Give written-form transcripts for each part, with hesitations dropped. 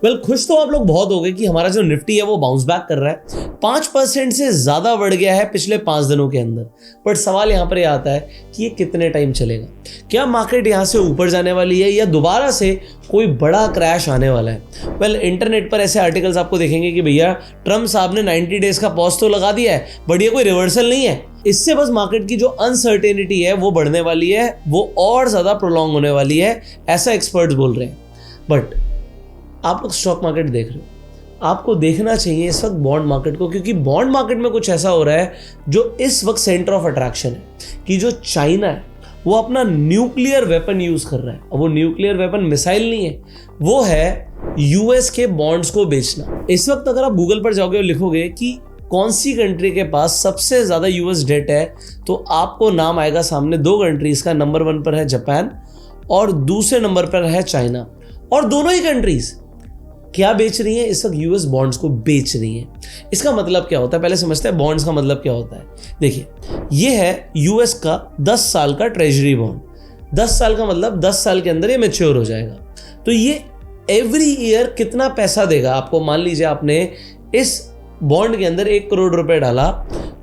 खुश तो आप लोग बहुत हो गए कि हमारा जो निफ्टी है वो बाउंस बैक कर रहा है, 5% से ज्यादा बढ़ गया है पिछले 5 दिनों के अंदर। बट सवाल यहां पर यह आता है कि ये कितने टाइम चलेगा। क्या मार्केट यहां से ऊपर जाने वाली है या दोबारा से कोई बड़ा क्रैश आने वाला है। इंटरनेट पर ऐसे आर्टिकल्स आपको देखेंगे कि भैया ट्रम्प साहब ने 90 डेज का पॉज तो लगा दिया है, बट ये कोई रिवर्सल नहीं है। इससे बस मार्केट की जो अनसर्टेनिटी है वो बढ़ने वाली है, वो और ज्यादा प्रोलॉन्ग होने वाली है, ऐसा एक्सपर्ट्स बोल रहे हैं। बट आप लोग स्टॉक मार्केट देख रहे हो, आपको देखना चाहिए इस वक्त बॉन्ड मार्केट को, क्योंकि बॉन्ड मार्केट में कुछ ऐसा हो रहा है जो इस वक्त सेंटर ऑफ अट्रैक्शन है कि जो चाइना है वो अपना न्यूक्लियर वेपन यूज कर रहा है। अब वो न्यूक्लियर वेपन मिसाइल नहीं है, वो है यूएस के बॉन्ड्स को बेचना। इस वक्त अगर आप गूगल पर जाओगे और लिखोगे कि कौन सी कंट्री के पास सबसे ज्यादा यूएस डेट है, तो आपको नाम आएगा सामने 2 कंट्रीज का। नंबर 1 पर है जापान और दूसरे नंबर पर है चाइना। और दोनों ही कंट्रीज क्या बेच रही है इस वक्त? यूएस बॉन्ड्स को बेच रही है। इसका मतलब क्या होता है, पहले समझते हैं बॉन्ड्स का मतलब क्या होता है। देखिए, ये है यूएस का 10 साल का ट्रेजरी बॉन्ड। 10 साल का मतलब 10 साल के अंदर ये मैच्योर हो जाएगा। तो ये एवरी ईयर कितना पैसा देगा आपको? मान लीजिए आपने इस बॉन्ड के अंदर 1 करोड़ रुपए डाला,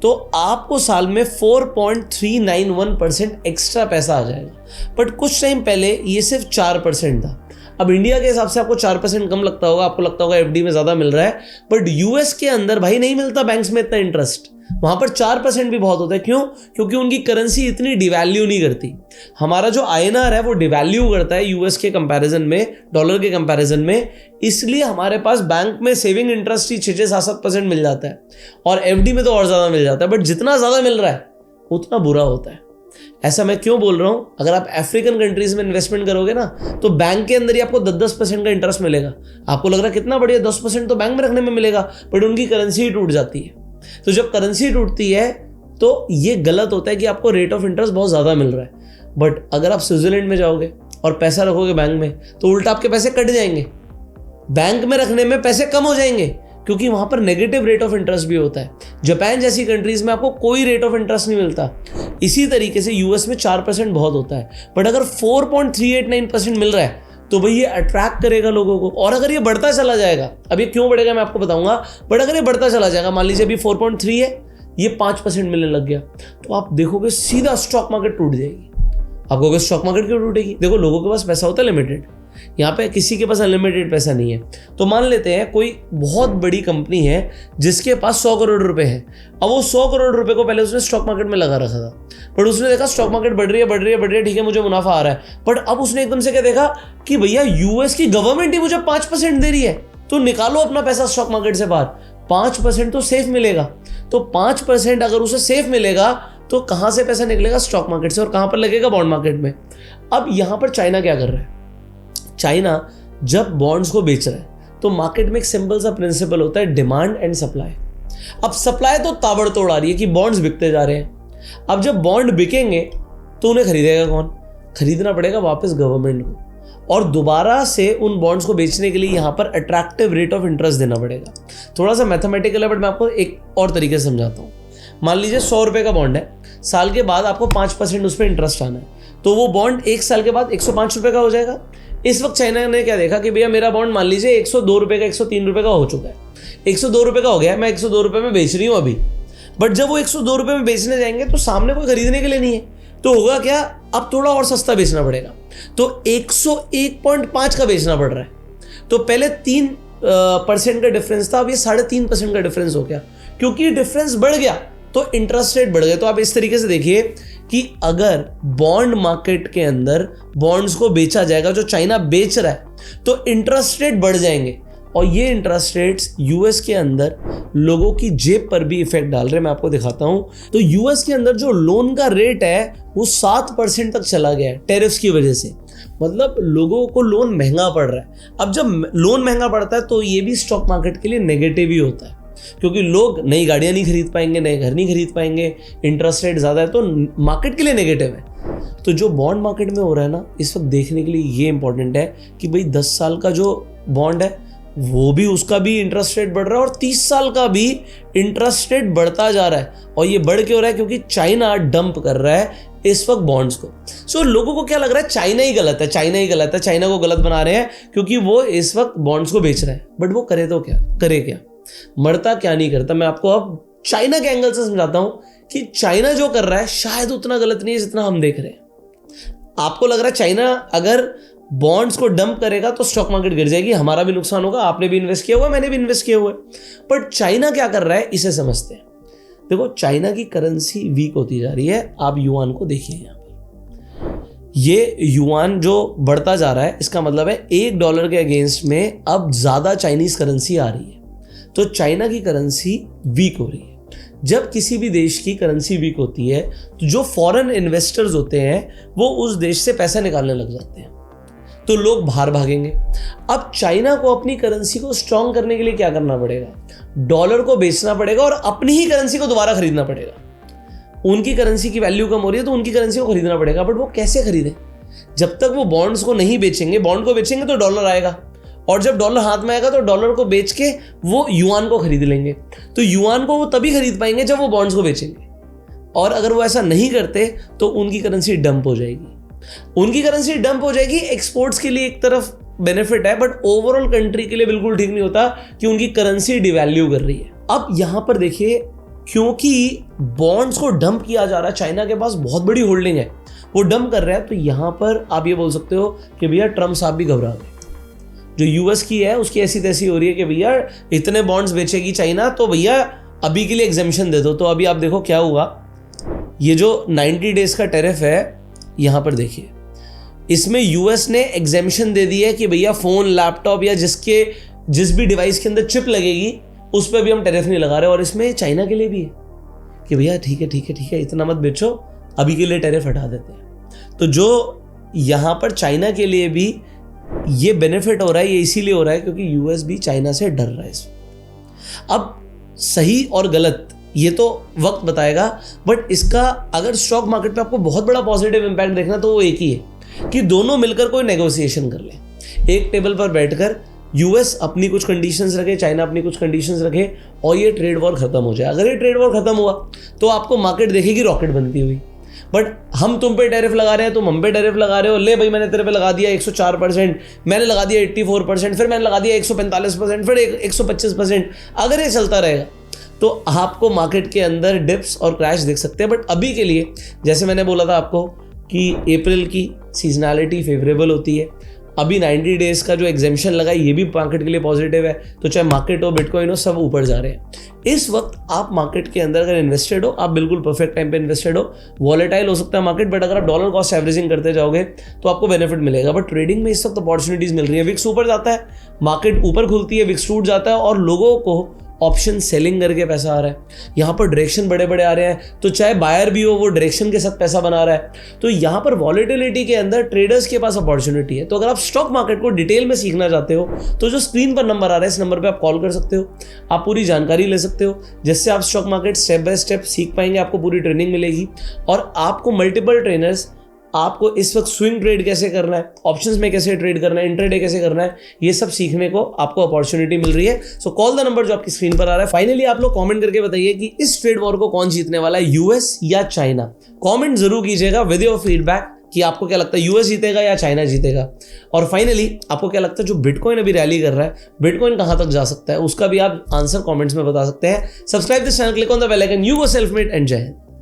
तो आपको साल में 4.391% एक्स्ट्रा पैसा आ जाएगा। बट कुछ टाइम पहले ये सिर्फ 4% था। अब इंडिया के हिसाब से आपको 4% कम लगता होगा, आपको लगता होगा एफडी में ज्यादा मिल रहा है, बट यूएस के अंदर भाई नहीं मिलता बैंक्स में इतना इंटरेस्ट। वहां पर 4% भी बहुत होता है। क्यों? क्योंकि उनकी करेंसी इतनी डिवैल्यू नहीं करती। हमारा जो आईएनआर है वो डिवैल्यू करता है यूएस के कंपैरिजन में, डॉलर के कंपैरिजन में। इसलिए हमारे पास बैंक में सेविंग इंटरेस्ट ही 6-7% मिल जाता है, और एफडी में तो और ज्यादा मिल जाता है। बट जितना ज्यादा मिल रहा है उतना बुरा होता है। ऐसा मैं क्यों बोल रहा हूं? अगर आप अफ्रीकन कंट्रीज में इन्वेस्टमेंट करोगे ना, तो बैंक के अंदर ही आपको 10% का इंटरेस्ट मिलेगा। आपको लग रहा है कितना बढ़िया, 10% तो बैंक में रखने में मिलेगा, बट उनकी करेंसी ही टूट जाती है। तो जब करेंसी टूटती है तो ये गलत होता है कि आपको रेट ऑफ इंटरेस्ट बहुत ज्यादा मिल रहा है। बट अगर आप स्विट्जरलैंड में जाओगे और पैसा रखोगे बैंक में, तो उल्टा आपके पैसे कट जाएंगे, बैंक में रखने में पैसे कम हो जाएंगे, क्योंकि वहां पर नेगेटिव रेट ऑफ इंटरेस्ट भी होता है। जापान जैसी कंट्रीज में आपको कोई रेट ऑफ इंटरेस्ट नहीं मिलता। इसी तरीके से यूएस में 4% बहुत होता है, बट अगर 4.389% मिल रहा है तो भाई ये अट्रैक्ट करेगा लोगों को। और अगर ये बढ़ता चला जाएगा, अब ये क्यों बढ़ेगा मैं आपको बताऊंगा, बट अगर ये बढ़ता चला जाएगा, मान लीजिए अभी 4.3 है, ये 5% मिलने लग गया, तो आप देखोगे सीधा स्टॉक मार्केट टूट जाएगी। आप कहोगे स्टॉक मार्केट क्यों टूटेगी? देखो, लोगों के पास पैसा होता है लिमिटेड, यहाँ पे किसी के पास अनलिमिटेड पैसा नहीं है। तो मान लेते हैं कोई बहुत बड़ी कंपनी है जिसके पास 100 करोड़ रुपए है। अब वो 100 करोड़ रुपए को पहले उसने स्टॉक मार्केट में लगा रखा था, बट उसने देखा स्टॉक मार्केट बढ़ रही है, ठीक है, मुझे मुनाफा आ रहा है। बट अब उसने एकदम से क्या देखा कि भैया यूएस की गवर्नमेंट ही मुझे 5% दे रही है, तो निकालो अपना पैसा स्टॉक मार्केट से बाहर। 5% तो सेफ मिलेगा। तो 5% अगर उसे सेफ मिलेगा तो कहां से पैसा निकलेगा? स्टॉक मार्केट से। और कहां पर लगेगा? बॉन्ड मार्केट में। अब यहां पर चाइना क्या कर रहा है? चाइना जब बॉन्ड्स को बेच रहा है तो मार्केट में एक सिंपल सा प्रिंसिपल होता है, डिमांड एंड सप्लाई। अब सप्लाई तो ताबड़तोड़ आ रही है कि बॉन्ड्स बिकते जा रहे हैं। अब जब बॉन्ड बिकेंगे तो उन्हें खरीदेगा कौन? खरीदना पड़ेगा वापस गवर्नमेंट को, और दोबारा से उन बॉन्ड्स को बेचने के लिए यहां पर अट्रैक्टिव रेट ऑफ इंटरेस्ट देना पड़ेगा। थोड़ा सा मैथमेटिकल है, बट मैं आपको एक और तरीके से समझाता हूं। मान लीजिए 100 रुपए का बॉन्ड है, साल के बाद आपको 5% उस पर इंटरेस्ट आना है, तो वो बॉन्ड 1 साल के बाद 105 रुपए का हो जाएगा। इस वक्त चाइना ने क्या देखा कि भैया मेरा बॉन्ड मान लीजिए 102 रुपए का, 103 रुपए का हो चुका है, 102 रुपए का हो गया है, मैं 102 रुपए में बेच रही हूं अभी। बट जब वो 102 रुपए में बेचने जाएंगे तो सामने कोई खरीदने के लिए नहीं है, तो होगा क्या? अब थोड़ा और सस्ता बेचना पड़ेगा, तो 101.5 का बेचना पड़ रहा है। तो पहले 3% का डिफरेंस था, अब ये 3.5% का डिफरेंस हो गया। क्योंकि डिफरेंस बढ़ गया तो इंटरेस्ट रेट बढ़ गए। तो आप इस तरीके से देखिए कि अगर बॉन्ड मार्केट के अंदर बॉन्ड्स को बेचा जाएगा जो चाइना बेच रहा है, तो इंटरेस्ट रेट बढ़ जाएंगे, और ये इंटरेस्ट रेट्स यूएस के अंदर लोगों की जेब पर भी इफेक्ट डाल रहे हैं। मैं आपको दिखाता हूं। तो यूएस के अंदर जो लोन का रेट है वो 7% तक चला गया है टैरिफ्स की वजह से। मतलब लोगों को लोन महंगा पड़ रहा है। अब जब लोन महंगा पड़ता है तो ये भी स्टॉक मार्केट के लिए नेगेटिव ही होता है, क्योंकि लोग नई गाड़ियां नहीं खरीद पाएंगे, नए घर नहीं खरीद पाएंगे, इंटरेस्ट रेट ज्यादा है, तो मार्केट के लिए नेगेटिव है। तो जो बॉन्ड मार्केट में हो रहा है ना, इस वक्त देखने के लिए ये इंपॉर्टेंट है कि भाई 10 साल का जो बॉन्ड है वो भी, उसका भी इंटरेस्ट रेट बढ़ रहा है, और 30 साल का भी इंटरेस्ट रेट बढ़ता जा रहा है। और ये बढ़ क्यों रहा है? क्योंकि चाइना डंप कर रहा है इस वक्त बॉन्ड्स को। सो लोगों को क्या लग रहा है, चाइना ही गलत है, चाइना ही गलत है, चाइना को गलत बना रहे हैं क्योंकि वो इस वक्त बॉन्ड्स को बेच रहे हैं। बट वो करे तो क्या, करे क्या, मरता क्या नहीं करता। मैं आपको अब चाइना के एंगल से समझाता हूं कि चाइना जो कर रहा है शायद उतना गलत नहीं है जितना हम देख रहे हैं। आपको लग रहा है चाइना अगर बॉन्ड्स को डंप करेगा तो स्टॉक मार्केट गिर जाएगी, हमारा भी नुकसान होगा, आपने भी इन्वेस्ट किया हुआ, मैंने भी इन्वेस्ट किया हुआ है। बट चाइना क्या कर रहा है इसे समझते हैं। देखो, चाइना की करेंसी वीक होती जा रही है। आप युआन को देखिए, यहां पर ये युआन जो बढ़ता जा रहा है, इसका मतलब है $1 के अगेंस्ट में अब ज्यादा चाइनीज करेंसी आ रही है। तो चाइना की करेंसी वीक हो रही है। जब किसी भी देश की करेंसी वीक होती है तो जो फॉरेन इन्वेस्टर्स होते हैं वो उस देश से पैसा निकालने लग जाते हैं, तो लोग बाहर भागेंगे। अब चाइना को अपनी करेंसी को स्ट्रांग करने के लिए क्या करना पड़ेगा, डॉलर को बेचना पड़ेगा और अपनी ही करेंसी को दोबारा खरीदना पड़ेगा। उनकी करेंसी की वैल्यू कम हो रही है तो उनकी करेंसी को खरीदना पड़ेगा। बट वो कैसे खरीदें, जब तक वो बॉन्ड्स को नहीं बेचेंगे। बॉन्ड को बेचेंगे तो डॉलर आएगा, और जब डॉलर हाथ में आएगा तो डॉलर को बेच के वो युआन को खरीद लेंगे। तो युआन को वो तभी खरीद पाएंगे जब वो बॉन्ड्स को बेचेंगे। और अगर वो ऐसा नहीं करते तो उनकी करेंसी डंप हो जाएगी। उनकी करेंसी डंप हो जाएगी। एक्सपोर्ट्स के लिए एक तरफ बेनिफिट है, बट ओवरऑल कंट्री के लिए बिल्कुल ठीक नहीं होता कि उनकी करेंसी डिवैल्यू कर रही है। अब यहां पर देखिए, क्योंकि बॉन्ड्स को डंप किया जा रहा है, चाइना के पास बहुत बड़ी होल्डिंग है, वो डंप कर रहा है, तो यहां पर आप ये बोल सकते हो कि भैया ट्रम्प साहब भी घबरा गए। जो यूएस की है उसकी ऐसी तैसी हो रही है कि भैया इतने बॉन्ड्स बेचेगी चाइना, तो भैया अभी के लिए एग्जेम्पशन दे दो। तो अभी आप देखो क्या हुआ, ये जो 90 डेज का टैरिफ है, यहां पर देखिए, इसमें यूएस ने एग्जेम्पशन दे दी है कि भैया फोन, लैपटॉप या जिस भी डिवाइस के अंदर चिप लगेगी उस पर भी हम टैरिफ नहीं लगा रहे। और इसमें चाइना के लिए भी है कि भैया ठीक है, इतना मत बेचो, अभी के लिए टैरिफ हटा देते हैं। तो जो यहां पर चाइना के लिए भी ये बेनिफिट हो रहा है, ये इसीलिए हो रहा है क्योंकि यूएस भी चाइना से डर रहा है इसमें। अब सही और गलत ये तो वक्त बताएगा, बट इसका अगर स्टॉक मार्केट पे आपको बहुत बड़ा पॉजिटिव इंपैक्ट देखना तो वो एक ही है कि दोनों मिलकर कोई नेगोशिएशन कर ले। एक टेबल पर बैठकर यूएस अपनी कुछ कंडीशंस रखे, चाइना अपनी कुछ कंडीशंस रखे, और ये ट्रेड वॉर खत्म हो जाए। अगर ये ट्रेड वॉर खत्म हुआ तो आपको मार्केट देखेगी रॉकेट बनती हुई। बट हम तुम पे टैरिफ लगा रहे हैं, तुम हम पे टैरिफ लगा रहे हो, ले भाई मैंने तेरे पे लगा दिया 104%, मैंने लगा दिया 84%, फिर मैंने लगा दिया 145%, फिर 125%। अगर ये चलता रहेगा तो आपको मार्केट के अंदर डिप्स और क्रैश देख सकते हैं। बट अभी के लिए, जैसे मैंने बोला था आपको कि अप्रैल की सीजनैलिटी फेवरेबल होती है, अभी 90 डेज का जो एग्जेम्पशन लगा है ये भी मार्केट के लिए पॉजिटिव है। तो चाहे मार्केट हो, बिटकॉइन हो, सब ऊपर जा रहे हैं। इस वक्त आप मार्केट के अंदर अगर इन्वेस्टेड हो, आप बिल्कुल परफेक्ट टाइम पे इन्वेस्टेड हो। वॉलेटाइल हो सकता है मार्केट, बट अगर आप डॉलर कॉस्ट एवरेजिंग करते जाओगे तो आपको बेनिफिट मिलेगा। बट ट्रेडिंग में इस वक्त अपॉर्चुनिटीज मिल रही है। विक्स ऊपर जाता है, मार्केट ऊपर खुलती है, विक्स टूट जाता है और लोगों को ऑप्शन सेलिंग करके पैसा आ रहा है। यहाँ पर डायरेक्शन बड़े बड़े आ रहे हैं, तो चाहे बायर भी हो वो डायरेक्शन के साथ पैसा बना रहा है। तो यहाँ पर वॉलेटिलिटी के अंदर ट्रेडर्स के पास अपॉर्चुनिटी है। तो अगर आप स्टॉक मार्केट को डिटेल में सीखना चाहते हो तो जो स्क्रीन पर नंबर आ रहा है, इस नंबर पे आप कॉल कर सकते हो, आप पूरी जानकारी ले सकते हो, जिससे आप stock market step by step सीख पाएंगे। आपको पूरी ट्रेनिंग मिलेगी और आपको मल्टीपल ट्रेनर्स आपको इस वक्त स्विंग ट्रेड कैसे करना है, ऑप्शंस में कैसे ट्रेड करना है, इंट्राडे कैसे करना है, ये सब सीखने को आपको अपॉर्चुनिटी मिल रही है। सो कॉल द नंबर जो आपकी स्क्रीन पर आ रहा है। फाइनली आप लोग कमेंट करके बताइए कि इस ट्रेड वॉर को कौन जीतने वाला है, यूएस या चाइना। कमेंट जरूर कीजिएगा विद योर फीडबैक कि आपको क्या लगता है, यूएस जीतेगा या चाइना जीतेगा। और फाइनली आपको क्या लगता है, जो बिटकॉइन अभी रैली कर रहा है, बिटकॉइन कहां तक जा सकता है, उसका भी आप आंसर कमेंट्स में बता सकते हैं। Subscribe this channel, click on the bell icon. You go self made and Jai Hind.